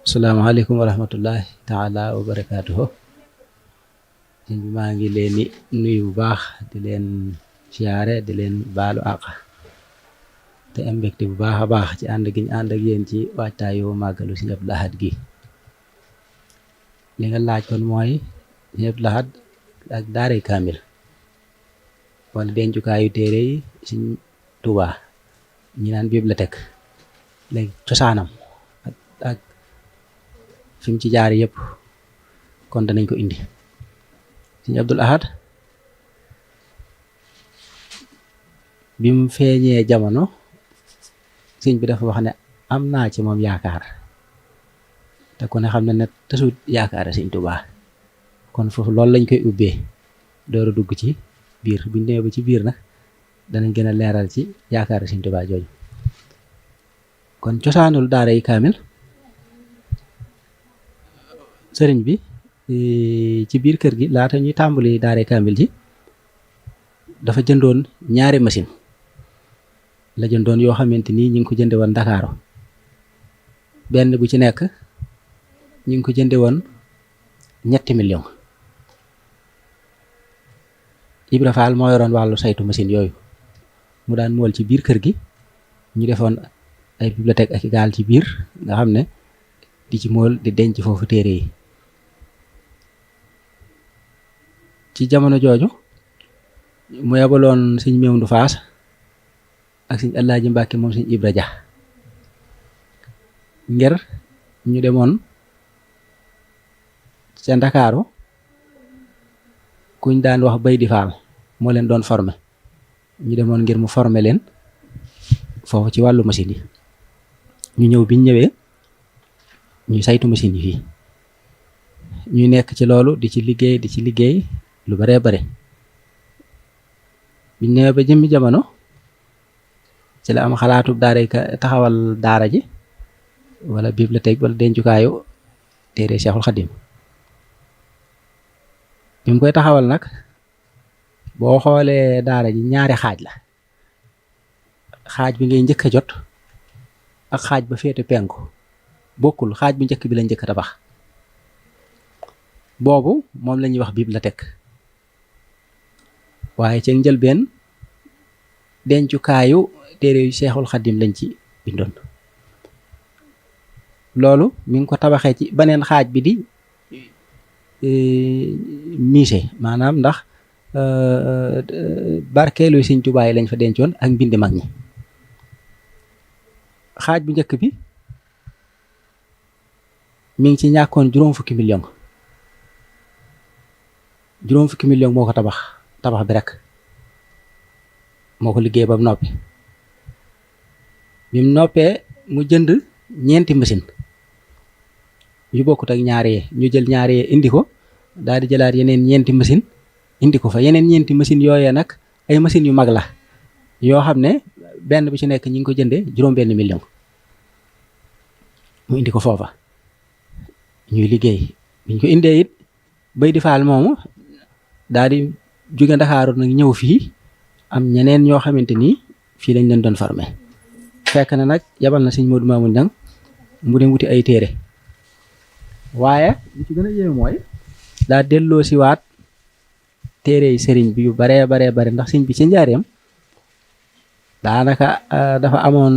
Assalamualaikum warahmatullahi taala wabarakatuh. Maa ngi leen di nuyu bu baax di leen siyaare di leen baalu àq te am mbégte bu baax a baax ci ànd gi ñu ànd ak yéen ci waajtaayu màggalu Sëriñ Abdou Lahad gi. Li nga laaj kon mooy Sëriñ Abdou Lahad ak daaray kaamil wala dencukaayu téere yi Sëriñ Tuubaa ñi naan bibliothèque léegi cosaanam ak fi mu ci jaar yëpp kon danañ ko indi. Sëriñ Abdou Lahad bi mu feeñee jamono sëñ bi dafa wax ne am naa ci moom yaakaar te ku ne xam ne tasut yaakaar Sëriñ Tuubaa kon foofu loolu lañ koy ubbee door a dugg ci biir buñ demee ba ci biir nag danañ gën a leeral ci yaakaar Sëriñ Tuubaa jooju. kon cosaanul daara yi kaamil sëriñ bi ci biir kër gi laata ñuy tàmbali daara kaamil ji dafa jëndoon ñaari machine la jëndoon yoo xamante ni ñu ngi ko jënde woon Ndakaaru benn bu ci nekk ñu ngi ko jënde woon 3 millions. Ibra Faal moo yoroon wàllu saytu machine yooyu mu daan mool ci biir kër gi ñu defoon ay bibliothèque ak gaal ci biir nga xam ne di ci mool di denc foofu téere yi. ci jamono jooju mu yabaloon Sëñ Mewndu Faas ak Sëñ Alaaji Mbàkke moom Sëñ Ibra Ja ngir ñu demoon ca Ndakaaru kuñ daan wax Bay di Faal moo leen doon formé ñu demoon ngir mu formé leen foofu ci wàllu machine yi ñu ñëw biñ ñëwee ñu saytu machine yi fii ñuy nekk ci loolu di ci liggéey lu baree bare biñ ñëwee ba jëmmi jamono ci la am xalaatu daara taxawal daara ji wala bibliothèque wala dencukaayu téere Seexul Xadim bi mu koy taxawal nag boo xoolee daara ji ñaari xaaj la xaaj bi ngay njëkk a jot ak xaaj ba féete penku bokkul xaaj bu njëkk bi la njëkk a tabax boobu moom la ñuy wax bibliothèque waaye ci njëlbeen dencukaayu téere yu Seexul Xadim lañ ci bindoon. loolu mi ngi ko tabaxee ci beneen xaaj bi di musée maanaam ndax barkeelu Sëriñ Tuubaa yi lañ fa dencoon ak mbindi mag ñi. xaaj bu njëkk bi mi ngi ci ñàkkoon 50 millions moo ko tabax bi rek moo ko liggéey ba mu noppi bi mu noppee mu jënd 4 machine yu bokkut ak ñaari yee ñu jël ñaari yee indi ko daal di jëlaat yeneen 4 machine indi ko fa yeneen 4 machine yooyee nag ay machine yu mag la yoo xam ne benn bu ci nekk ñi ngi ko jëndee 1 million mu indi ko foofa ñuy liggéey biñ ko indee it Bay di Faal moomu daal di jóge Ndakaaru nag ñëw fii am ñeneen ñoo xamante ni fii lañ leen doon formé fekk na nag yabal na Sëñ Moodu Maamun Ñaŋ mu dem wuti ay téere waaye li ci gën a yéeme mooy daa delloo si waat téere yi sëriñ bi yu baree bare ndax sëñ bi ci njaareem daanaka dafa amoon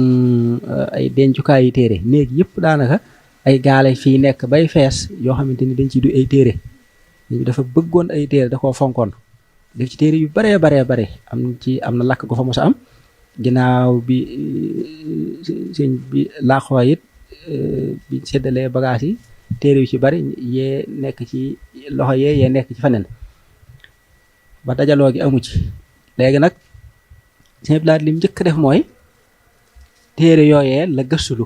ay dencukaay yi téere néeg yëpp daanaka ay gaale fii nekk bay fees yoo xamante ni dañ ciy du ay téere ñu dafa bëggoon ay téere da koo fonkoon def ci téere yu baree bare am na lakk gu fa mos a am ginnaaw bi sëñ bi laaxoo it bi seddalee bagage yi téere yu ci bari yee nekk ci loxo yee nekk ci feneen ba dajaloo gi amu ci léegi nag Sëñ Abdou Lahad lim njëkk def mooy téere yooyee la gëstulu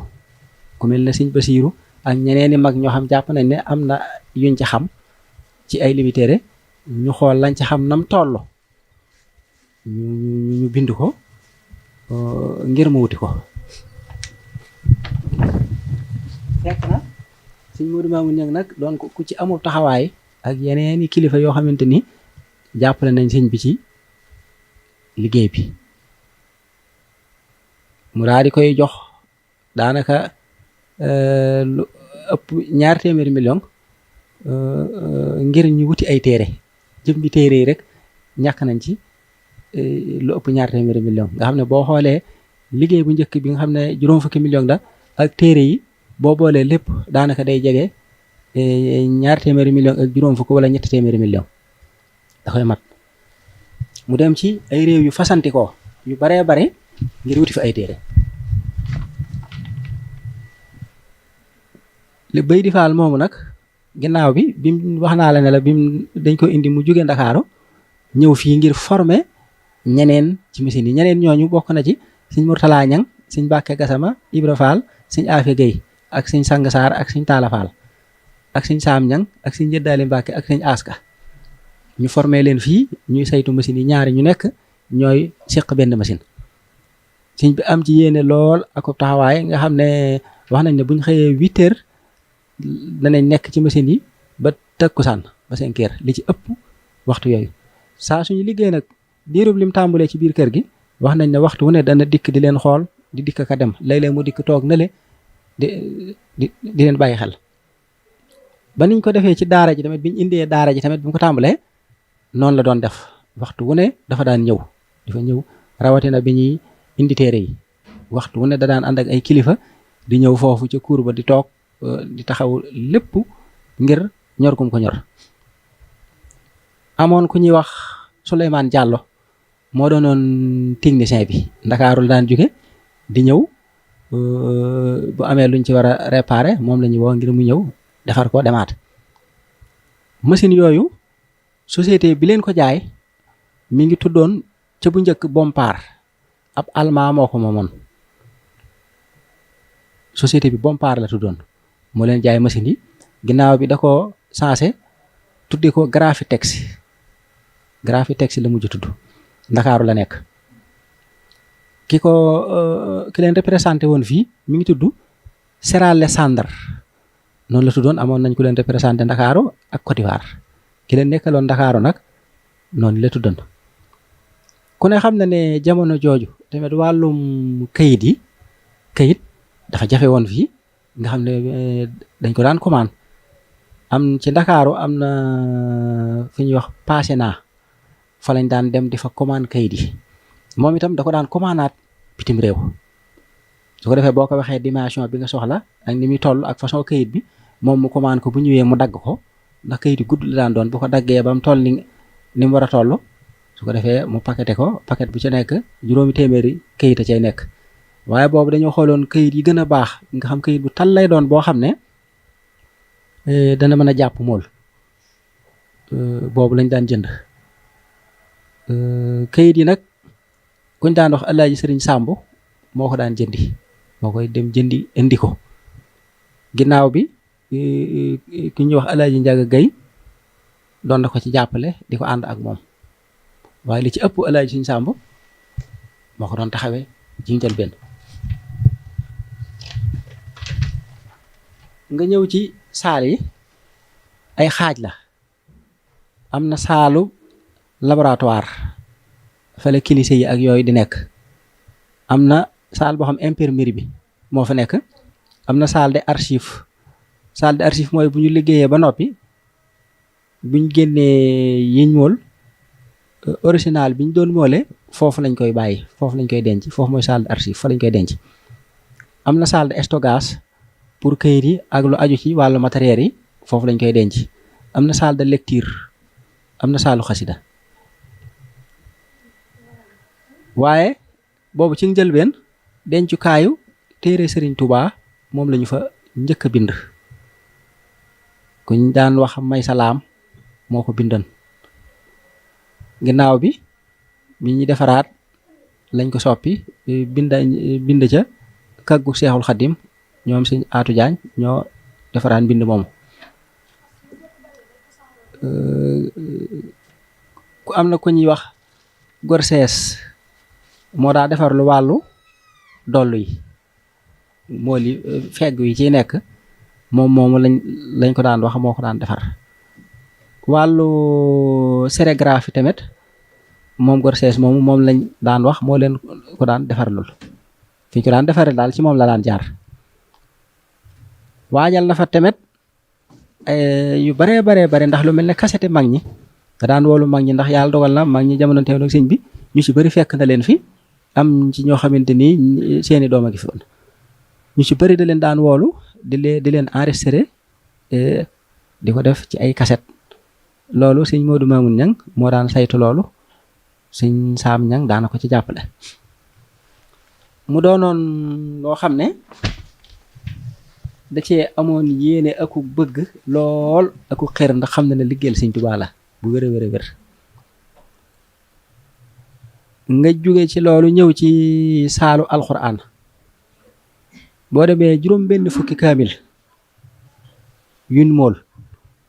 ku mel ne Sëñ Basiiru ak ñeneeni mag ñoo xam jàpp nañ ne am na yuñ ci xam ci ay limi téere ñu xool lañ ci xam nam toll ñu bind ko ngir mu wuti ko fekk na Sëñ Moodu Maamun Ñaŋ nag doon ko ku ci amul taxawaay ak yeneeni kilifa yoo xamante ni jàppale nañ sëñ bi ci liggéey bi mu daal di koy jox daanaka lu ëpp 200 millions ngir ñu wuti ay téere jëm bi téere yi rek ñàkk nañ ci lu ëpp 200 millions nga xam ne boo xoolee liggéey bu njëkk bi nga xam ne juróom fukki millions la ak téere yi boo boolee lépp daanaka day jege 200 millions ak juróom fukk wala 300 millions da koy mat mu dem ci ay réew yu fasantikoo yu baree bare ngir wuti fi ay téere li bay di faal moomu nag ginnaaw bi bim wax naa la ne la bim dañ ko indi mu jóge Ndakaaru ñëw fii ngir former ñeneen ci machine yi ñeneen ñooñu bokk na ci sëñ Murtala Ñang sëñ Bàkke Gasama Ibra Faal sëñ Afe Gueye ak sëñ Sang Saar ak sëñ Taala Faal ak sëñ Saam Ñang ak sëñ Jëddaali Mbàkke ak sëñ Aska ñu formé leen fii ñuy saytu machine yi ñaari ñu nekk ñooy seq benn machine sëñ bi am ci yéene lool ak taxawaay nga xam ne wax nañ ne buñ xëyee 8 heures danañ nekk ci machine yi ba takkusaan ba 5 heures li ci ëpp waxtu yooyu saa suñu liggéey nag diirub lim tàmbalee ci biir kër gi wax nañ ne waxtu wu ne dana dikk di leen xool di dikk ka dem léeg-léeg mu dikk toog na le di leen bàyyi xel ba niñ ko defee ci daara ji tamit biñ indee daara ji tamit bi mu ko tàmbalee noonu la doon def waxtu wu ne dafa daan ñëw dafa ñëw rawatina bi ñuy indi téere yi waxtu wu ne da daan ànd ak ay kilifa di ñëw foofu ca cour ba di toog di taxaw lépp ngir ñor gum ko ñor amoon ku ñuy wax Souleymane Diallo moo doonoon technicien bi Ndakaaru la daan jóge di ñëw bu amee luñ ci war a réparer moom la ñuy woo ngir mu ñëw defar ko demaat machine yooyu société bi leen ko jaay mi ngi tuddoon ca bu njëkk Bompard ab allemand moo ko moomoon société bi Bompard la tuddoon moo leen jaay machine yi ginnaaw bi da ko changé tudde ko Graphytex la mujj tudd Ndakaaru la nekk ki leen représenté woon fii mi ngi tudd Séral Lessandre noonu la tuddoon amoon nañ ku leen représenté Ndakaaru ak Côte d'Ivoire ki leen nekkaloon Ndakaaru nag noonu la tuddoon ku ne xam na ne jamono jooju tamit wàllum kayit dafa jafe woon fii nga xam ne dañ ko daan commande am ci Ndakaaru am na fi ñuy wax passé naa fa lañ daan dem di fa commande kayit yi moom itam da ko daan commandaat bitim réew su ko defee boo ko waxee dimension bi nga soxla ak ni muy toll ak façon kayit bi moom mu commande ko bu ñëwee mu dagg ko ndax kayit yi gudd la daan doon bu ko daggee ba mu toll ni mu war a toll su ko defee mu paqueté ko paquet bu ci nekk 200 kayit a cay nekk waaye boobu dañoo xooloon kayit yi gën a baax nga xam kayit bu tal lay doon boo xam ne dana mën a jàpp mool boobu lañ daan jënd kayit yi nag kuñ daan wax Alaaji Sëriñ Sàmb moo ko daan jëndi moo koy dem jëndi indi ko ginnaaw bi ku ñuy wax Alaaji Njaga Gay doon na ko ci jàppale di ko ànd ak moom waaye li ci ëpp Alaaji Sëriñ Sàmb moo ko doon taxawee ci njëlbéen nga ñëw ci saal yi ay xaaj la am na saalu laboratoire fale kilise yi ak yooyu di nekk am na saal boo xam imprimerie bi moo fa nekk am na salle de archive mooy bu ñu liggéeyee ba noppi buñ génnee yiñ mool original bi ñu doon moole foofu lañ koy bàyyi foofu lañ koy denc foofu mooy salle de archive fa lañ koy denc am na salle de stockage pour kayit yi ak lu aju ci wàllu matériel yi foofu lañ koy denc am na salle de lecture am na saalu xasida waaye boobu ci njëlbeen dencukaayu téere Sëriñ Tuubaa moom lañu fa njëkk a bind kuñ daan wax May Salaam moo ko bindan ginnaaw bi ñuy defaraat lañ ko soppi bind ca kaggu Seexul Xadim ñoom Sëñ Aatu Jaañ ñoo defaraat mbind moomu ku am na ku ñuy wax Gorsees moo daa defar lu wàllu dollu yi mool yi fegg yi ciy nekk moom moomu lañ ko daan wax moo ko daan defar wàllu sérigraphie tamit moom Gorsees moomu moom lañ daan wax moo leen ko daan defarlul fi ñu ko daan defaree daal ci moom la daan jaar waajal na fa tamit yu baree bare ndax lu mel ne kasete mag ñi da daan woolu mag ñi ndax yàlla dogal na mag ñi jamono teew nag sëñ bi ñu ci bëri fekk na leen fi am ci ñoo xamante ni seeni doom a ngi fi woon ñu ci bëri da leen daan woolu di leen enregistré di ko def ci ay kaset loolu sëñ Modou Mamoun Niang moo daan saytu loolu sëñ Saam Niang daana ko ci jàppale mu doonoon loo xam ne da cee amoon yéene aku bëgg lool aku xër ndax xam na ne liggéeyal sëñ Tuubaa la bu wér a wér nga jóge ci loolu ñëw ci saalu alxuraan boo demee juróom benn fukki kaamil yuñ mool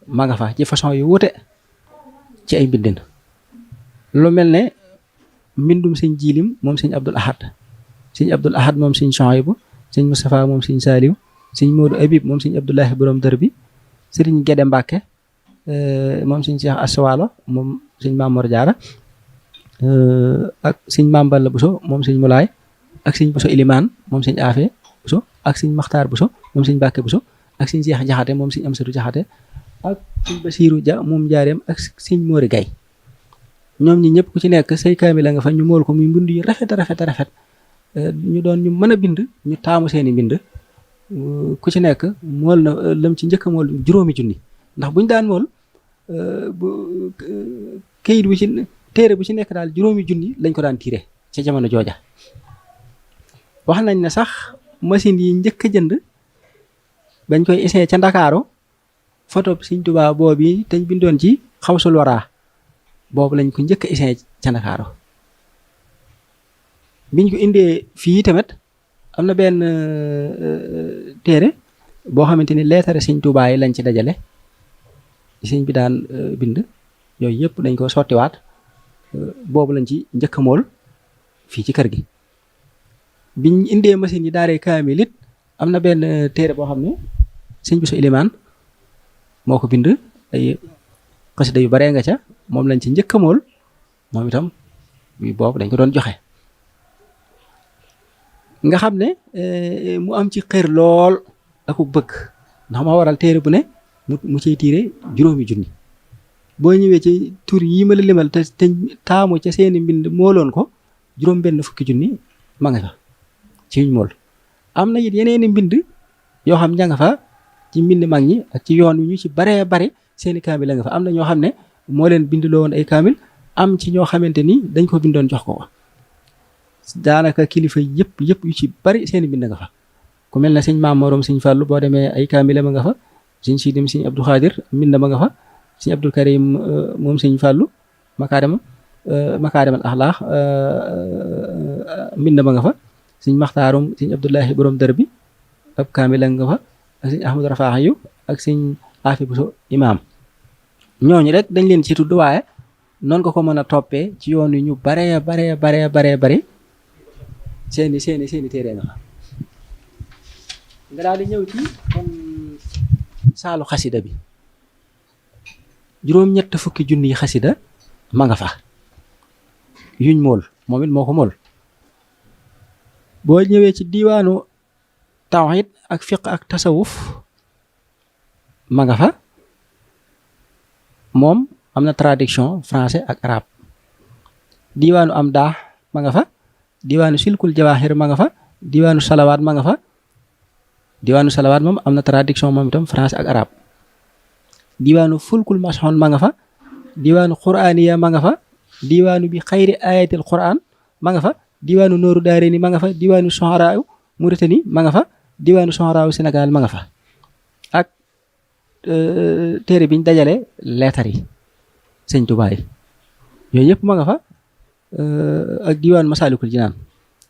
ma nga fa ci façon yu wute ci ay mbindin lu mel ne mbindum sëñ Jiilim moom sëñ Abdul Ahad moom sëñ Chouaïbou sëñ Moustapha moom sëñ Saaliw sëñ Modou Habib moom sëñ Abdoulahi borom dër bi sëriñ Gede Mbàkke moom sëñ Cheikh Aswalo moom sëñ Mamor Jaara ak sëñ Mamballa Buso moom sëñ Mulaay ak sëñ Buso Ilimaan moom sëñ Afe Buso ak sëñ Maxtaar Buso moom sëñ Mbàkke Buso ak sëñ Cheikh Jaxate moom sëñ Amsatu Jaxate ak sëñ Basiiru Ja moom Njaareem ak sëñ Moori Gay ñoom ñi ñëpp ku ci nekk say kaamil la nga fa ñu mool ko muy mbind yu rafet ñu doon ñu mën a bind ñu taamu seeni mbind ku ci nekk mool na lam ci njëkk a mool juróomi junni ndax buñ daan mool kayit bu ci téere bu ci nekk daal juróomi junni lañ ko daan tiire ca jamono jooja wax nañ ne sax machine yi njëkk a jënd bañ koy essayé ca Ndakaaru photo Sëñ Tuubaa boobu teñ bindoon ci Xawsul Waraa boobu lañ ko njëkk a essayé ca Ndakaaru biñ ko indee fii tamit am na benn téere boo xamante ni leetare Sëñ Tuubaa yi lañ ci dajale sëñ bi daan bind yooyu yëpp dañ ko sottiwaat boobu lañ ci njëkk a mool fii ci kër gi biñ indee machine yi daaree kaamil it am na benn téere boo xam ne sëñ Buso Ilimaan moo ko bind ay xasida yu baree nga ca moom lañ ci njëkk a mool moom itam boobu dañ ko doon joxe nga xam ne mu am ci xër lool aku bëgg ndax moo waral téere bu ne mu ciy tiire juróomi junni boo ñëwee ci tur yi ma la limal te taamu ca seeni mbind mooloon ko juróom benn fukki junni ma nga fa ci yuñ mool am na it yeneeni mbind yoo xam ña nga fa ci mbind mag ñi ak ci yoon wi ñu ci baree bare seeni kaamil la nga fa am na ñoo xam ne moo leen bindloo woon ay kaamil am ci ñoo xamante ni dañ ko bindoon jox ko daanaka kilifa yëpp yu ci bari seeni mbind nga fa ku mel ne sëñ Maam Moroom sëñ Fàllu boo demee ay kaamil ma nga fa sëñ Siidim sëñ Abdou Khadir mbind ma nga fa sëñ Abdul Karim moom sëñ Fàllu makaarimal axlaax mbind ma nga fa sëñ Maxtaarum sëñ Abdullahi borom dër bi ab kaamil nga fa ak sëñ Ahmadu Rafaax yu ak sëñ Afi Buso imaam ñooñu rek dañ leen ci tudd waaye noonu ko mën a toppee ci yoon wi ñu bare seeni téere nga fa nga daal di ñëw ci kon saalu xasida bi juróom-ñett fukki junni xasida ma nga fa yuñ mool moom it moo ko mool boo ñëwee ci diiwaanu tawhid ak fiq ak tasawuf ma nga fa moom am na traduction français ak arabe diiwaanu am daa ma nga fa diiwaanu silkul jawahir ma nga fa diiwaanu salawaat ma nga fa diiwaanu salawaat moom am na traduction moom itam français ak arabe diiwaanu fulkul mashon ma nga fa diiwaanu qur'aniya ma nga fa diiwaanu bi xayri ayatil qur'an ma nga fa diiwaanu nooru daareni ma nga fa diiwaanu soxaraayu Mauritanie ma nga fa diiwaanu soxaraayu Sénégal ma nga fa ak téere biñ dajale leetar yi sëñ Tuubaa yi yooyu yëpp ma nga fa ak diiwaanu Masaalikul Jinaan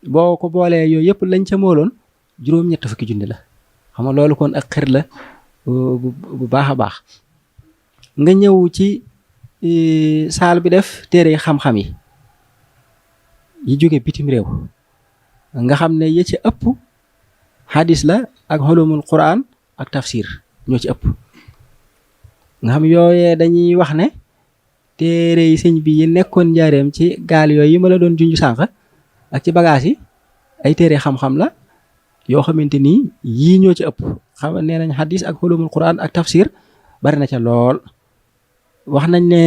boo ko boolee yooyu yëpp lañ ca mooloon juróom-ñett fukki junni la xam nga loolu kon ak xër la bu baax a baax nga ñëw ci saal bi def téere xam-xam yi jóge bitim réew nga xam ne ya ci ëpp hadis la ak xulumul quran ak tafsir ñoo ci ëpp nga xam yooyee dañuy wax ne téere yi sëñ bi yi nekkoon njaareem ci gaal yooyu yi ma la doon junj sànq ak ci bagage yi ay téere xam-xam la yoo xamante ni yii ñoo ci ëpp xam nee nañ xadis ak ulumul quran ak tafsir bari na ca lool wax nañ ne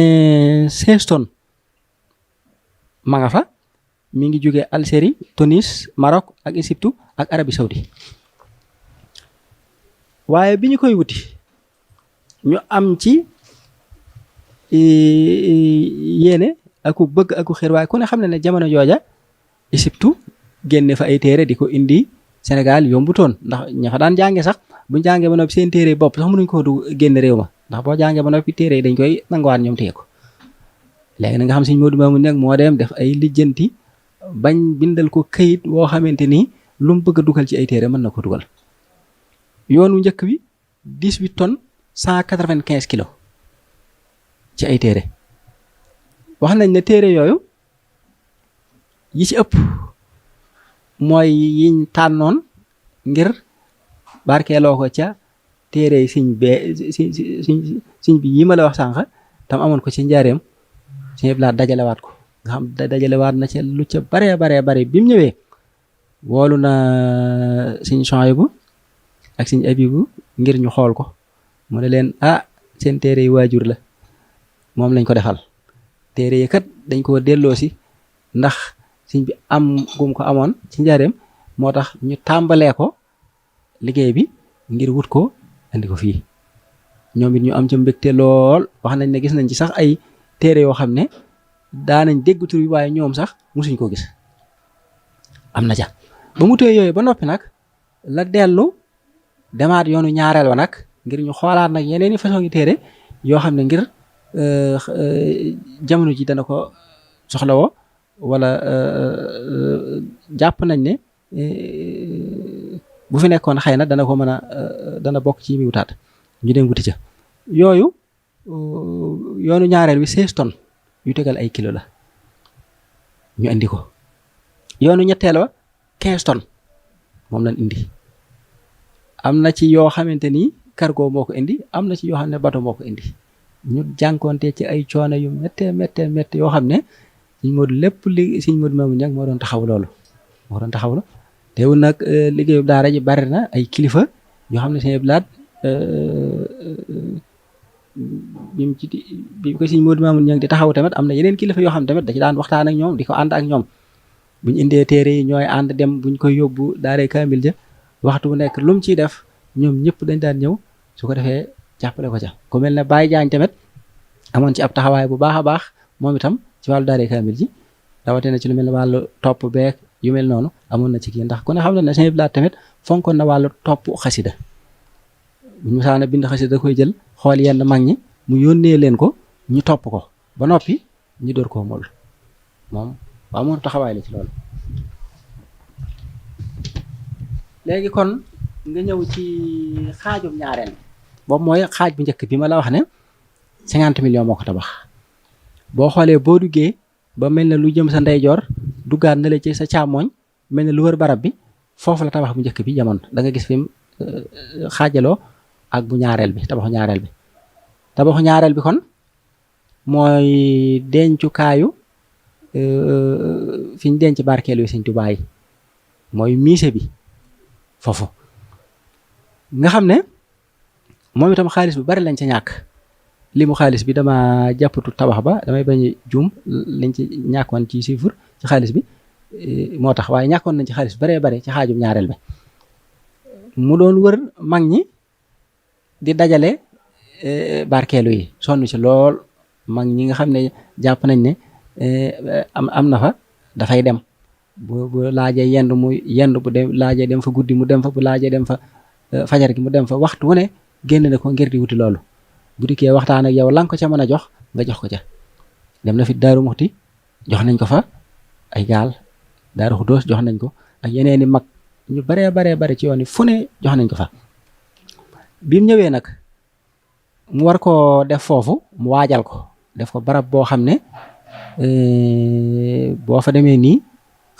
16 tonnes ma nga fa mi ngi jóge Algérie Tunis Maroc ak Égypte ak Arabie Saoudi waaye bi ñu koy wuti ñu am ci yéene aku bëgg aku xër waaye ku ne xam ne jamono jooja Égypte génne fa ay téere di ko indi Sénégal yombutoon ndax ña fa daan jànge sax buñ jàngee ba noppi seen téere bopp sax mënuñ ko du génn réew ma ndax boo jàngee ba noppi téere yi dañ koy nanguwaat ñoom téye ko léegi na nga xam Sëñ Modou Mamoune nag moo dem def ay lijjanti bañ bindal ko këyit woo xamante ni lu mu bëgg a dugal ci ay téere mën na ko dugal yoonu njëkk bi 18 tonnes 195 kilos ci ay téere wax nañ ne téere yooyu yi ci ëpp mooy yiñ tànnoon ngir barkeeloo ko ca téere yi siñ bi yi ma la wax sànq tam amoon ko ci njaareem Sëñ Abdou Lahad dajalewaat ko nga xam dajalewaat na ca lu ca bare bi mu ñëwee woolu na Sëñ Souhaïbou ak Sëñ Abibou ngir ñu xool ko mu ne leen seen téere yi waajur la moom lañ ko defal téere yi kat dañ ko delloo si ndax sëñ bi am gum ko amoon ci njaareem moo tax ñu tàmbalee ko liggéey bi ngir wut ko andi ko fii ñoom it ñu am ca mbégte lool wax nañ ne gis nañ ci sax ay téere yoo xam ne daanañ dégg tur bi waaye ñoom sax musuñ ko gis am na ca ba mu téye yooyu ba noppi nag la dellu demaat yoonu ñaareel wa nag ngir ñu xoolaat nag yeneen i façon yi téere yoo xam ne ngir jamono ji dana ko soxlawoo wala jàpp nañ ne bu fi nekkoon xëy na dana ko mën a dana bokk ci mi wutaat ñu dem wuti ca yooyu yoonu ñaareel bi 16 tonnes yu tegal ay kilo la ñu indi ko yoonu ñetteel wa 15 tonnes moom lañ indi am na ci yoo xamante ni cargo moo ko indi am na ci yoo xam ne bateau moo ko indi ñu jànkoonte ci ay coono yu métte yoo xam ne Sëñ Modou lépp li Sëñ Modou Mamoune Niang moo doon taxaw loolu teewul nag liggéeyu daara ji bari na ay kilifa yoo xam ne Sëñ Abdou Lahad bi ko Sëñ Modou Mamoune Niang di taxaw tamit am na yeneen kilifa yoo xam ne tamit da ci daan waxtaan ak ñoom di ko ànd ak ñoom buñ indee téere yi ñooy ànd dem buñ koy yóbbu daaray kaamil ja waxtu bu nekk lu mu ciy def ñoom ñëpp dañ daan ñëw su ko defee jàppale ko ca ku mel ne Baye Diagne tamit amoon ci ab taxawaay bu baax a baax moom itam ci wàllu daaray kaamil ji rawatina ci lu mel ne wàllu topp beek yu mel noonu amoon na ci kii ndax ku ne xam ne Sëñ Abdou Lahad tamit fonkoon na wàllu topp xasida bu ñu musaana bind xasida da koy jël xool yenn mag ñi mu yónnee leen ko ñu topp ko ba noppi ñu door koo mool moom waaw moom taxawaay la ci loolu. léegi kon nga ñëw ci xaajum ñaareel boobu mooy xaaj bu njëkk bi ma la wax ne 50 millions moo ko tabax boo xoolee boo duggee ba mel ne lu jëm sa ndeyjoor duggaat na la ci sa càmmooñ mel ne lu wër barab bi foofu la tabax bu njëkk bi jamono da nga gis fi mu xaajaloo ak bu ñaareel bi tabaxu ñaareel bi kon mooy dencukaayu fi ñu denc barkeelu yu Sëñ Tuubaa yi mooy musée bi foofu nga xam ne moom itam xaalis bu bari lañ ca ñàkk li mu xaalis bi dama jàppatu tabax ba damay bañ juum lañ ci ñàkkoon ci chiffre ci xaalis bi moo tax waaye ñàkkoon nañ ci xaalis bu baree bare ci xaajum ñaareel bi mu doon wër mag ñi di dajale barkeelu yi sonn ci lool mag ñi nga xam ne jàpp nañ ne am na fa dafay dem bu laajee yendu mu yendu bu dem laajee dem fa guddi mu dem fa bu laajee dem fa fajar gi mu dem fa waxtu wu ne génn na ko ngir di wuti loolu bu dikkee waxtaan ak yow lan ko ca mën a jox nga jox ko ca dem na fi Daaru Muxti jox nañ ko fa ay gaal Daaru Xuddoos jox nañ ko ak yeneeni mag ñu bare ci yoon yi fu ne jox nañ ko fa bi mu ñëwee nag mu war koo def foofu mu waajal ko def ko barab boo xam ne boo fa demee nii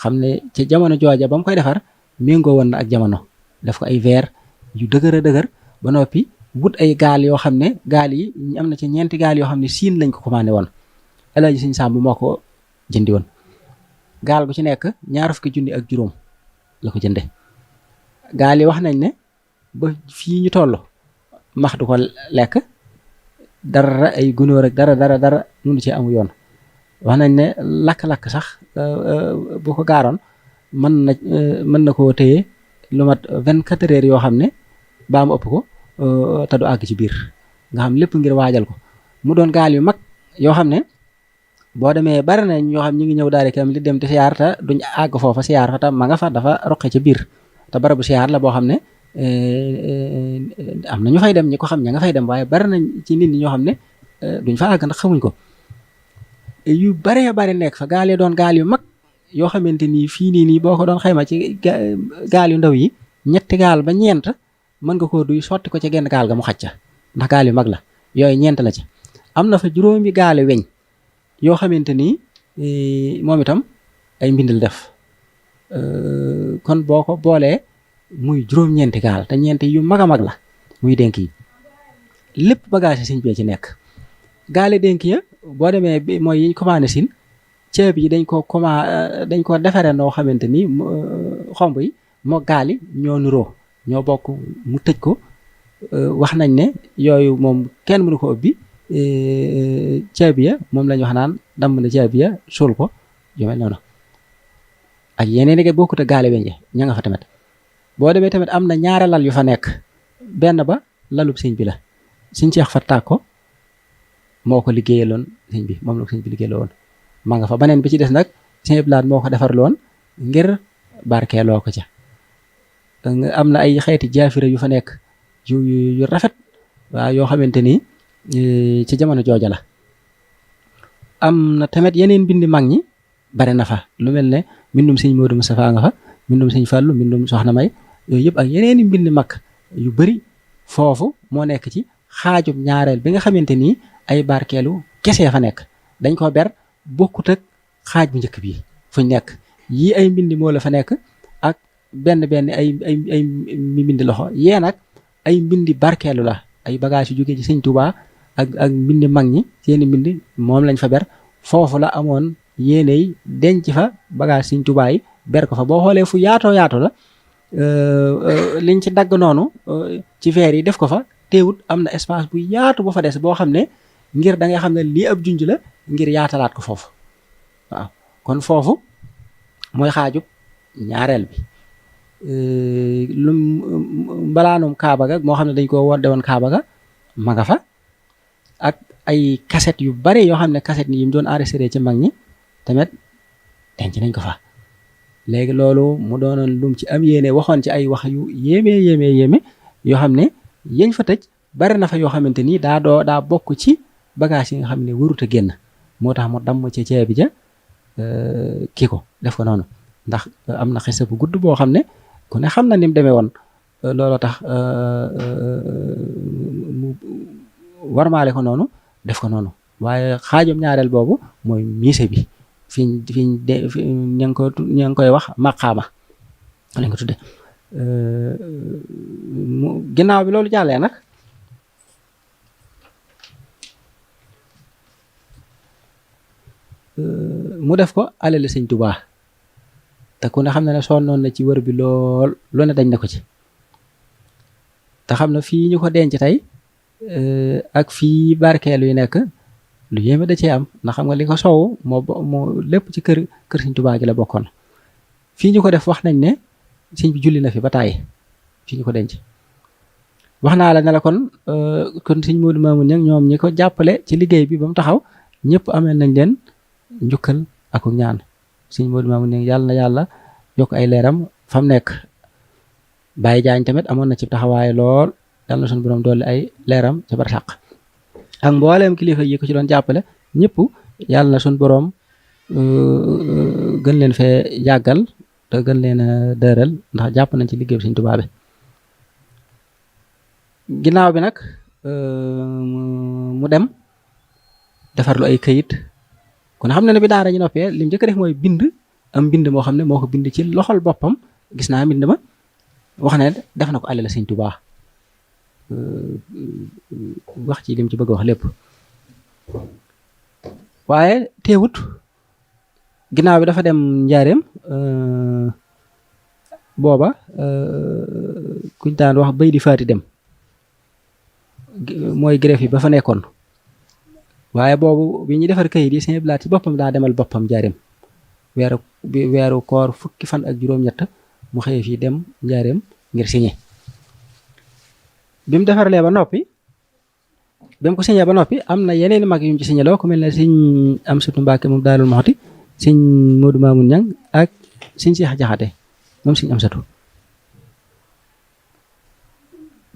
xam ne ca jamono jooja ba mu koy defar méngoo woon na ak jamono def ko ay verre yu dëgër ba noppi wut ay gaal yoo xam ne gaal yi am na ci ñeenti gaal yoo xam ne siin lañ ko commandé woon Alaaji Sëñ Sàmb moo ko jëndi woon gaal bu ci nekk 20 ak juróom la ko jënde gaal yi wax nañ ne ba fii ñu toll max du ko lekk dara ay gunóor ak dara mënu ci amu yoon wax nañ ne lakk-lakk sax bu ko gaaroon mën na koo téye lu mat 24 heures yoo xam ne baa mu ëpp ko te du àgg ci biir nga xam lépp ngir waajal ko mu doon gaal yu mag yoo xam ne boo demee bari na ñoo xam ñu ngi ñëw daal di li dem te siyaar te duñ àgg foofa siyaar fa te ma nga fa dafa roqe ca biir te barabu siyaar la boo xam ne am na ñu fay dem ñi ko xam ña nga fay dem waaye bari na ci nit ñi ñoo xam ne duñ fa àgg ndax xamuñ ko yu baree bari nekk fa gaal yi doon gaal yu mag yoo xamante ni fii nii boo ko doon xayma ci gaal yu ndaw yi ñetti gaal ba ñeent mën nga koo duy sotti ko ca genn gaal ga mu xaj ca ndax gaal yu mag la yooyu ñeent la ca am na fa juróomi gaali weñ yoo xamante ni moom itam ay mbindal def kon boo ko boolee muy juróom-ñeenti gaal te ñeenti yu mag a mag la muy dénk yi lépp bagage yi sëñ bi ci nekk gaali dénk ya boo demee bi mooy yiñ commandé sin ceeb yi dañ ko defaree noo xamante ni xomb yi moo gaali ñoo nuroo ñoo bokk mu tëj ko wax nañ ne yooyu moom kenn mënu ko ubbi ceeb ya moom la ñu wax naan damm na ceeb ya suul ko yu mel noonu ak yeneen i bokkut a gaale weñ ña nga fa tamit boo demee tamit am na ñaari lal yu fa nekk benn ba lalub sëñ bi la sëñ Seex fa tàkk ko moo ko liggéeyaloon sëñ bi moom la ko sëñ bi liggéeyaloon ma nga fa beneen bi ci des nag sëñ Blaat moo ko defarloon ngir barkeeloo ko ca am na ay xeeti jaafira yu fa nekk yu rafet waaw yoo xamante ni ci jamono jooja la am na tamit yeneen bindi mag ñi bari na fa lu mel ne mbindum sëñ Modou Moustapha nga fa mbindum sëñ Fallou mbindum Soxna May yooyu yëpp ak yeneen i mbindi mag yu bari foofu moo nekk ci xaajub ñaareel bi nga xamante ni ay barkeelu kese fa nekk dañ ko ber bokkut ak xaaj bu njëkk bi fuñ nekk yii ay mbindi moo la fa nekk ak benn ay mbindi loxo yee nag ay mbindi barkeelu la ay bagage yu jógee ci sëñ Touba ak mbindi mag ñi seeni mbindi moom lañ fa ber foofu la amoon yéeney denc fa bagage sëñ Touba yi ber ko fa boo xoolee fu yaatoo la liñ ci dagg noonu ci verre yi def ko fa teewut am na espace bu yaatu bu fa des boo xam ne ngir da ngay xam ne lii ab junj la ngir yaatalaat ko foofu waaw kon foofu mooy xaajub ñaareel bi lu mbalaanum kaaba ga moo xam ne dañ ko wodde woon kaaba ga ma nga fa ak ay cassette yu bari yoo xam ne cassette yi mu doon enregistré ci mag ñi tamit denc nañ ko fa léegi loolu mu doonoon lum ci am yéene waxoon ci ay wax yu yéeme yoo xam ne yéñ fa tëj bari na fa yoo xamante ni daa bokk ci bagage yi nga xam ne warut a génn moo tax mu damm ci ceeb bi ja kii ko def ko noonu ndax am na xisa bu gudd boo xam ne ku ne xam na ni mu demee woon looloo tax mu warmaale ko noonu def ko noonu waaye xaajum ñaareel boobu mooy musée bi fiñ ña ngi koy wax maqaama lañ ko tudde ginnaaw bi loolu jàllee nag mu def ko alali sëñ Tuubaa te ku ne xam ne sonnoon na ci wër bi lool lu ne dañ na ko ci te xam na fii ñu ko denc tey ak fii barkeelu yu nekk lu yéeme da cee am ndax xam nga li ko soow moo lépp ci kër sëñ Tuubaa gi la bokkoon fii ñu ko def wax nañ ne sëñ bi julli na fi ba tàyyi fii ñu ko denc wax naa la ne la kon sëñ Modou Mamoune Niang ñoom ñi ko jàppale ci liggéey bi ba mu taxaw ñëpp amee nañ leen njukkal ak ñaan sëñ Modou Mamoune Niang yàlla na yàlla yokk ay leeram fa mu nekk Baye Jaañ tamit amoon na ci taxawaay lool yàlla na suñu borom dolli ay leeram ca barsàq ak mbooleem kilifa yi ko ci doon jàppale ñëpp yàlla na suñu borom gën leen fee yàggal te gën leen a dëral ndax jàpp nañ ci liggéey bi sëñ Tuubaa bi ginnaaw bi nag mu dem defar lu ay këyit kon xam na ne bi daara ñu noppee lim njëkk a def mooy bind am mbind moo xam ne moo ko bind ci loxol boppam gis naa mbind ma wax ne def na ko alal sëñ Tuubaa wax ci lim ci bëgg wax lépp waaye teewut ginnaaw bi dafa dem njaareem booba kuñ daan wax bay di faati dem mooy greffe yi ba fa nekkoon waaye boobu bi ñuy defar kayit yi Sëñ Abdou Lahad ci boppam daa demal boppam njaareem weeru koor fukki fan ak juróom-ñett mu xëyee fii dem njaareem ngir signé bi mu defaralee ba noppi bi mu ko signé ba noppi am na yeneen mag yu mu ci signé loo ku mel ne Sëñ Amsatu Mbàkke moom Daarul Muxti Sëñ Moodu Maamun Ñang ak Sëñ Seex Jaxate moom Sëñ Amsatu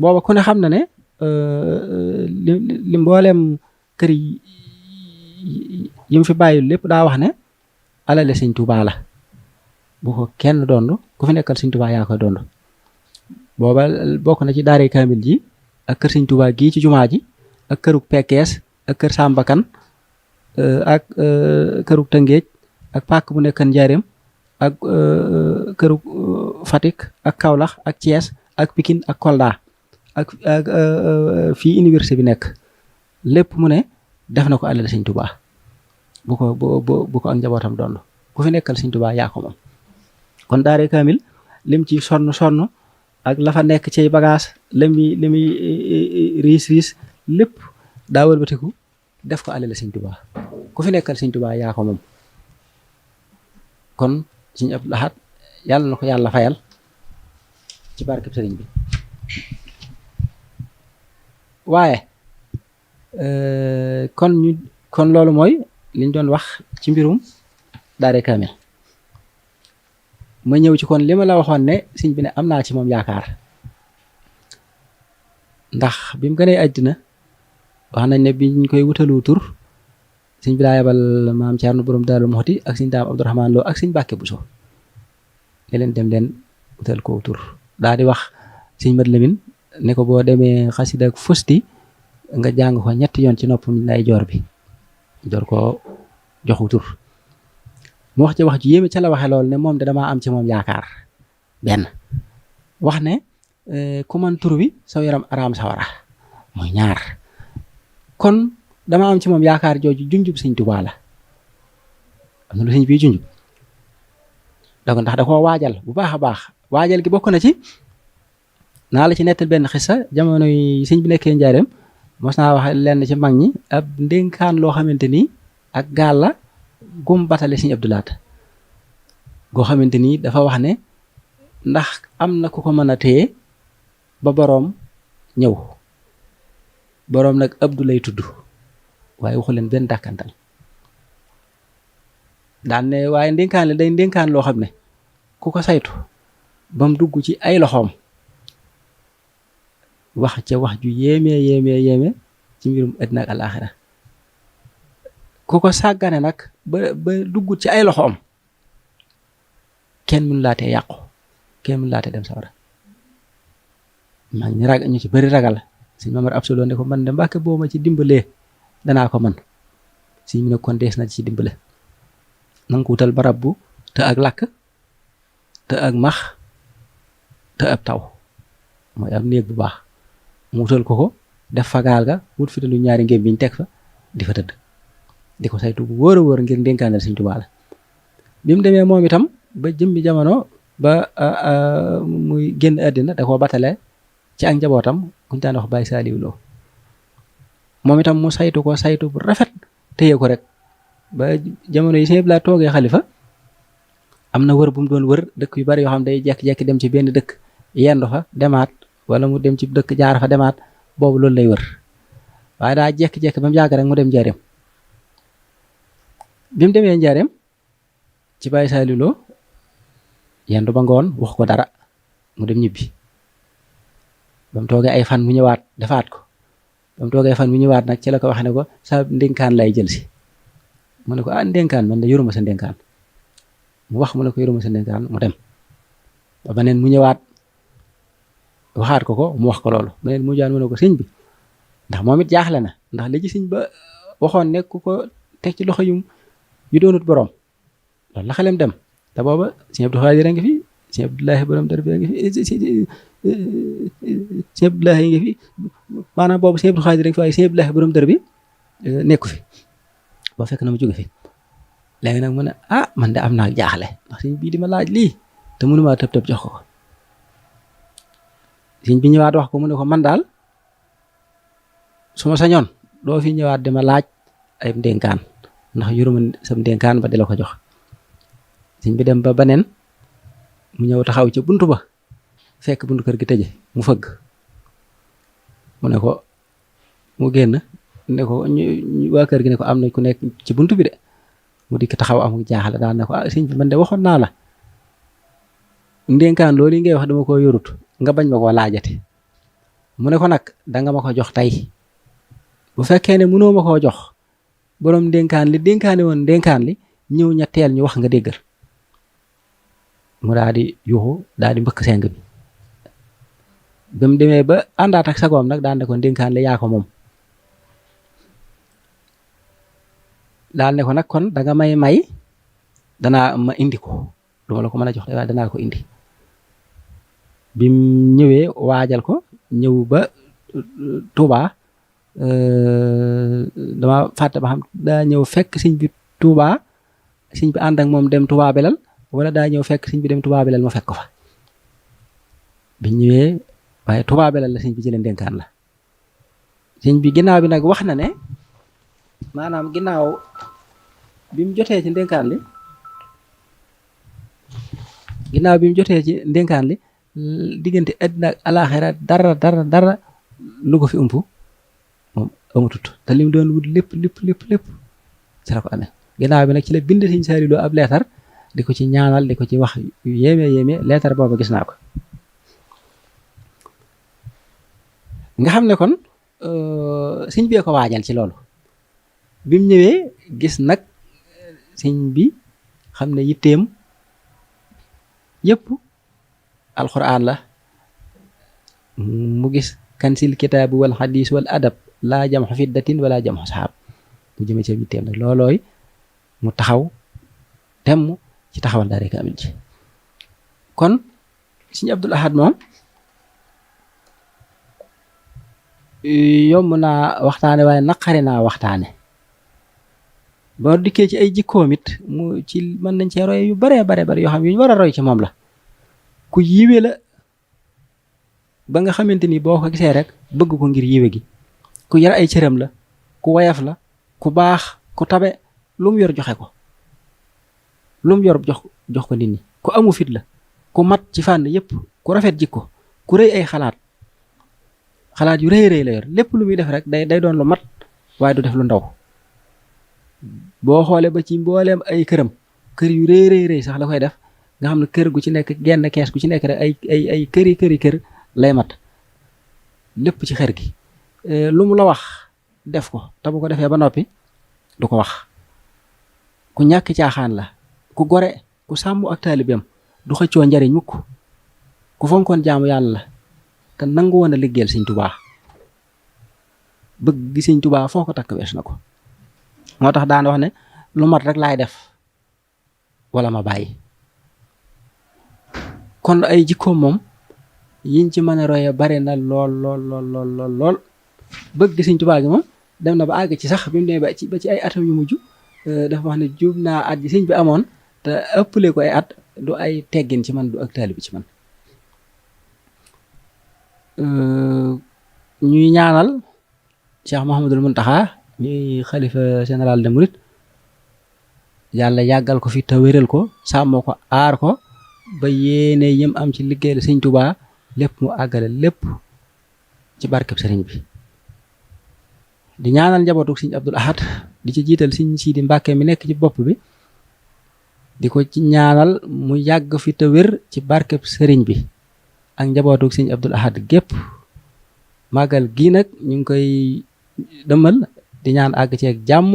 booba ku ne xam na ne li mbooleem kër yi mu fi bàyyi lépp daa wax ne alale Sëñ Tuubaa la bu ko kenn doon ku fi nekkal Sëñ Tuubaa yaa koy doon booba bokk na ci daare kaamil ji ak kër Sëñ Tuubaa gii ci jumaa ji ak kërug Pekkees ak kër Sàmbakan ak kërug Tëngéej ak pàkk bu nekkan Njaaréem ak kërug Fatick ak Kaolack ak Thiès ak Pikine ak Kolda ak fii université bi nekk lépp mu ne def na ko alal Sëñ Tuubaa bu ko ak njabootam doon ku fi nekkal Sëñ Tuubaa yaa ko moom kon daare kaamil lim ci sonn ak la fa nekk ci bagage li muy riis lépp daa wëlbatiku def ko alal Sëñ Tuubaa ku fi nekkal Sëñ Tuubaa yaa ko moom kon Sëñ Abdou Lahad yàlla na ko yàlla fayal ci barkeb sëriñ bi waaye kon loolu mooy liñ doon wax ci mbirum daare kaamil ma ñëw ci kon li ma la waxoon ne sëñ bi ne am naa ci moom yaakaar ndax bi mu gënee àddina wax nañ ne biñ koy wutalu tur sëñ bi daa yebal maam Cerno borom Daaru Muxti ak sëñ Daam Abdourahmane Lo ak sëñ Mbàkke Buso ne leen dem leen wutal ko tur daa di wax sëñ Mat Lamin ne ko boo demee xasida ak fusti nga jàng ko ñetti yoon ci nopp lay joor bi door ko joxu tur mu wax ci wax ju yéeme ca la waxee loolu ne moom de damaa am ci moom yaakaar benn wax ne ku man tur bi saw yaram araam sawara mooy ñaar kon dama am ci moom yaakaar jooju junjub Sëñ Tuubaa la am na lu sëñ bii junjub donc ndax da koo waajal bu baax a baax waajal gi bokk na ci naa la ci nettal benn xissa jamono yi sëñ bi nekkee Njaaréem mos naa wax lenn ci mag ñi ab ndénkaan loo xamante ni ak gaal la gum batale Sëñ Abdou Lahad goo xamante ni dafa wax ne ndax am na ku ko mën a téye ba boroom ñëw boroom nag Abdou lay tudd waaye waxu leen benn dàkkantal daan ne waaye ndénkaan la day ndénkaan loo xam ne ku ko saytu ba mu dugg ci ay loxoom wax ca wax ju yéeme ci mbirum àddina ak àllaaxira ku ko sàggane nag ba dugg ci ay loxoom kenn mënu laatee yàqu kenn mënu laatee dem sawara maa ngi ñu ci bëri ragal sëñ Mamar Absolo ne ko man de Mbàkke boo ma ci dimbalee danaa ko man sëñ mi ne kon dees na ci dimbale nanga ko wutal barab bu te ak lakk te ak max te ab taw mooy ab néeg bu baax mu wutal ko def fa gaal ga wut fi lu ñaari ngéem biñ teg fa di fa tëdd di ko saytu bu wóor a wóor ngir ndénkaanal Sëñ Tuubaa la bi mu demee moom itam ba jëmmi jamono ba muy génn àddina da koo batale ci ak njabootam kuñ daan wax Baye Saliou Lo moom itam mu saytu ko saytu bu rafet téye ko rek ba jamono yi Sëñ Abdou Lahad toogee xalifa am na wër bu mu doon wër dëkk yu bari yoo xam day jekki-jekki dem ci benn dëkk yendu fa demaat wala mu dem ci dëkk jaar fa demaat boobu loolu lay wër waaye daa jekki-jekki ba mu yàgg rek mu dem Njaaréem bi mu demee Njaaréem ci Baye Saliou Lo yendu ba ngoon wax ko dara mu dem ñibbi ba mu toogee ay fan mu ñëwaat defaat ko ba mu toogee fan mu ñëwaat nag ci la ko wax ne ko sa ndénkaan lay jël si mu ne ko ndénkaan man de yoruma sa ndénkaan mu wax mu ne ko yoruma sa ndénkaan mu dem ba beneen mu ñëwaat waxaat ko mu wax ko loolu beneen mu jaan mu ne ko sëñ bi ndax moom it jaaxle na ndax li ci sëñ ba waxoon ne ku ko teg ci loxo yu doonut borom loolu la xelem dem te booba sëñ Abdou Xaadir a ngi fi sëñ Abdoulahi borom dër bi ngi fi sëñ Abdoulahi ngi fi maanaam boobu sëñ Abdou Khadir rek fi waaye sëñ Abdoulahi borom dër bi nekku fi ba fekk na mu jóge fi léegi nag mu ne man de am naa jaaxle ndax sëñ bii di ma laaj lii te mënumaa tëb tëb jox ko sëñ bi ñëwaat wax ko mu ne ko man daal su ma sañoon doo fi ñëwaat di ma laaj ay ndénkaan ndax yoruma sam ndénkaan ba di la ko jox sëñ bi dem ba beneen mu ñëw taxaw ci buntu ba fekk buntu kër gi tëje mu fëgg mu ne ko mu génn ne ko waa kër gi ne ko am na ku nekk ci buntu bi de mu dikk taxaw amul jaaxle daal ne ko sëñ bi man de waxoon naa la ndénkaan loolu yi ngay wax dama ko yorut nga bañ ma koo laajate mu ne ko nag danga ma ko jox tey bu fekkee ne mënoo ma koo jox borom ndénkaan li dénkaane woon ndénkaan li ñëw ñetteel ñu wax nga déggal mu daal di yuuxu daal di mbëkk seng bi ba mu demee ba àndaat ak sagoom nag daan ne ko ndénkaan li yaa ko moom daal ne ko nag kon danga may danaa ma indi ko duma la ko mën a jox de waaye danaa ko indi bim ñëwee waajal ko ñëw ba Touba dama fàtte ba xam daa ñëw fekk sëñ bi Touba sëñ bi ànd ak moom dem Touba Belal wala daa ñëw fekk sëñ bi dem Touba Belal ma fekk ko fa biñ ñëwee waaye Touba Belal la sëñ bi jëlee ndénkaan la sëñ bi ginnaaw bi nag wax na ne maanaam ginnaaw bi mu jotee ci ndénkaan li ginnaaw bi mu jotee ci ndénkaan li diggante àddina ak alaaxira dara lu ko fi umpu moom amatut te li mu doon wut lépp ci la ko amee ginnaaw bi nag ci la bind Sëñ Saaliw Lo ab leetar di ko ci ñaanal di ko ci wax yu yéeme leetar booba gis naa ko nga xam ne kon sëñ bee ko waajal ci loolu bi mu ñëwee gis nag sëñ bi xam ne yitteem yëpp alxuraan la mu gis kansil kitaabu wal xadiis wal adab laa jam fiddatin wala jam saxaab mu jëmee ci yitteem nag loolooy mu taxaw temm ci taxawal daara kaamil ji kon sëñ Abdul Ahad moom yomb naa waxtaane waaye naqari naa waxtaane boo dikkee ci ay jikkoom it mu ci mën nañ cee roy yu bare yoo xam yu ñu war a roy ci moom la ku yiwe la ba nga xamante ni boo ko gisee rek bëgg ko ngir yiwe gi ku yar ay cëram la ku wayaf la ku baax ku tabe lu mu yor joxe ko lu mu yor jox ko nit ñi ku amu fit la ku mat ci fànn yépp ku rafet jikko ku rëy ay xalaat yu rëy la yor lépp lu muy def rek day doon lu mat waaye du def lu ndaw boo xoolee ba ci mbooleem ay këram kër yu rëy sax la koy def nga xam ne kër gu ci nekk genn kees gu ci nekk rek ay kër lay mat lépp ci xër gi lu mu la wax def ko te bu ko defee ba noppi du ko wax ku ñàkk caaxaan la ku gore ku sàmm ak taalibeem du xëccoo njariñ mukk ku fonkoon jaamu yàlla la te nangu woon a liggéeyal Sëñ Tuubaa bëgg gi Sëñ Tuubaa foo ko takk wees na ko moo tax daan wax ne lu mat rek laay def wala ma bàyyi kon ay jikkoom moom yiñ ci mën a roye bare na lool bëgg Sëñ Tuubaa gi moom dem na ba àgg ci sax bi mu demee ba ci ay atam yu mujj dafa wax ne jub naa at ji sëñ bi amoon te ëppale ko ay at du ay teggin ci man du ak taalibe ci man ñuy ñaanal Cheikh Mouhamadul Mountakha ñuy xalifa général de Mouride yàlla yàggal ko fi te wéral ko sàmmoo ko aar ko ba yéene yëm am ci liggéeyal Sëñ Tuubaa lépp mu àggale lépp ci barkeb sëriñ bi di ñaanal njabootu Sëñ Abdul Ahad di ci jiital Sëñ Sidi Mbàkke mi nekk ci bopp bi di ko ci ñaanal mu yàgg fi te wér ci barkeb sëriñ bi ak njabootu Sëñ Abdul Ahad gépp màggal gii nag ñu ngi koy dëmal di ñaan àgg ci ak jàmm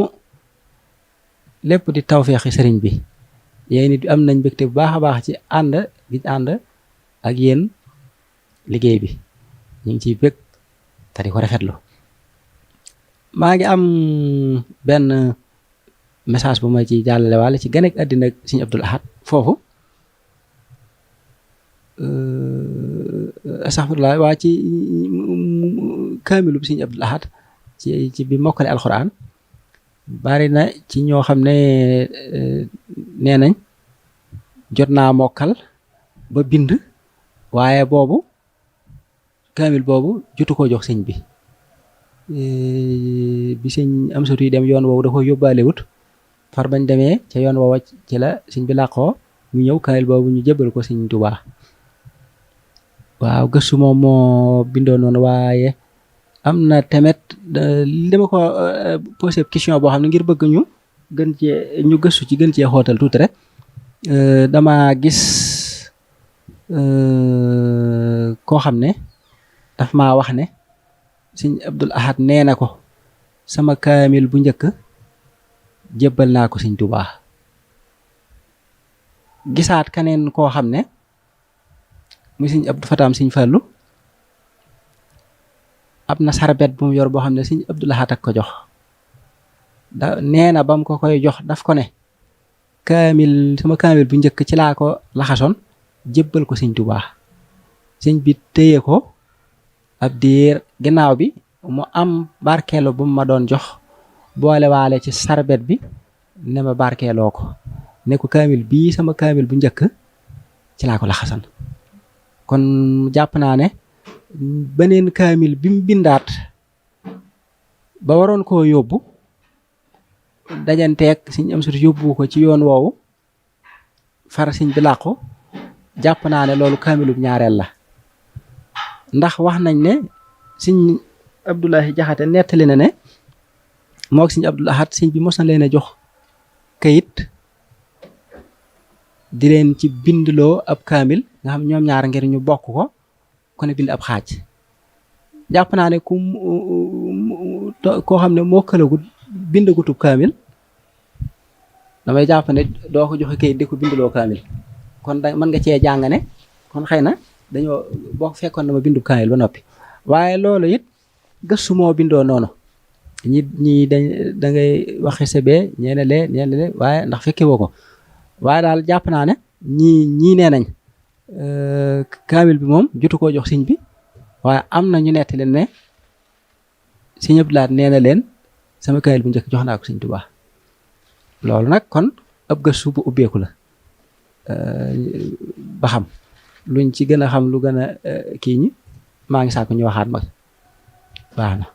lépp di tawfeexi sëriñ bi yéen it am nañ mbégte bu baax a baax ci ànd ak yéen liggéey bi ñu ngi ciy bég te di ko rafetlu maa ngi am benn message bu ma ci jàllale wàll ci gën ak àddina ak Sëñ Abdul Ahad foofu astaghfirullah waa ci kaamilu bi sëñ Abdul Ahad ci bi mokkale alxuraan bari na ci ñoo xam ne nee nañ jot naa mokkal ba bind waaye boobu kaamil boobu jotu koo jox sëñ bi bi sëñ am satu yi dem yoon woowu da ko yóbbaale wut far bañ demee ca yoon woowa ci la sëñ bi làqoo ñu ñëw kaamil boobu ñu jébbal ko sëñ Tuubaa waaw gëstu moom moo bindoo noonu waaye am na tamit li ma ko posé question boo xam ne ngir bëgg ñu gën cee ñu gëstu ci gën cee xóotal tuuti rek dama gis koo xam ne daf maa wax ne sëñ Abdul Ahad nee na ko sama kaamil bu njëkk jébbal naa ko sëñ Tuubaa gisaat keneen koo xam ne muy sëñ Abdou Fataam sëñ Fallu ab na sarbet bu mu yor boo xam ne sëñ Abdul Ahad ak ko jox nee na ba mu ko koy jox daf ko ne sama kaamil bu njëkk ci laa ko laxasoon jébbal ko sëñ Tuubaa sëñ bi téye ko ab diir ginnaaw bi mu am barkeelu bu mu ma doon jox boole waale ci sarbet bi ne ma barkeeloo ko ne ko kaamil bii sama kaamil bu njëkk ci laa ko laxasan kon jàpp naa ne beneen kaamil bi mu bindaat ba waroon koo yóbbu dajanteeg sëñ am sut yóbbu ko ci yoon woowu far sëñ bi làqu jàpp naa ne loolu kaamilub ñaareel la ndax wax nañ ne sëñ Abdoulahi Jaxate nettali na ne moo sëñ Abdul Ahad sëñ bi mos na leen a jox kayit di leen ci bindloo ab kaamil nga xam ñoom ñaar ngir ñu bokk ko ku ne bind ab xaaj jàpp naa ne koo xam ne moo këlagut bindagutub kaamil damay jàpp ne doo ko joxe kayit di ko bindloo kaamil kon da mën nga cee jàng ne kon xëy na dañoo boo fekkoon na ma bindub kaamil ba noppi waaye loolu it gëstu moo bindoo noonu ñi da ngay waxe sebe ñeene lee waaye ndax fekke woo ko waaye daal jàpp naa ne ñii nee nañ kaamil bi moom jotu koo jox sëñ bi waaye am na ñu nettali ne sëñ Abdul Ahad nee na leen sama kaamil bu njëkk jox naa ko sëñ Tuubaa loolu nag kon ab gëstu bu ubbeeku la ba xam luñ ci gën a xam lu gën a kii ñi maa ngi sàkku ñu waxaat ma baax na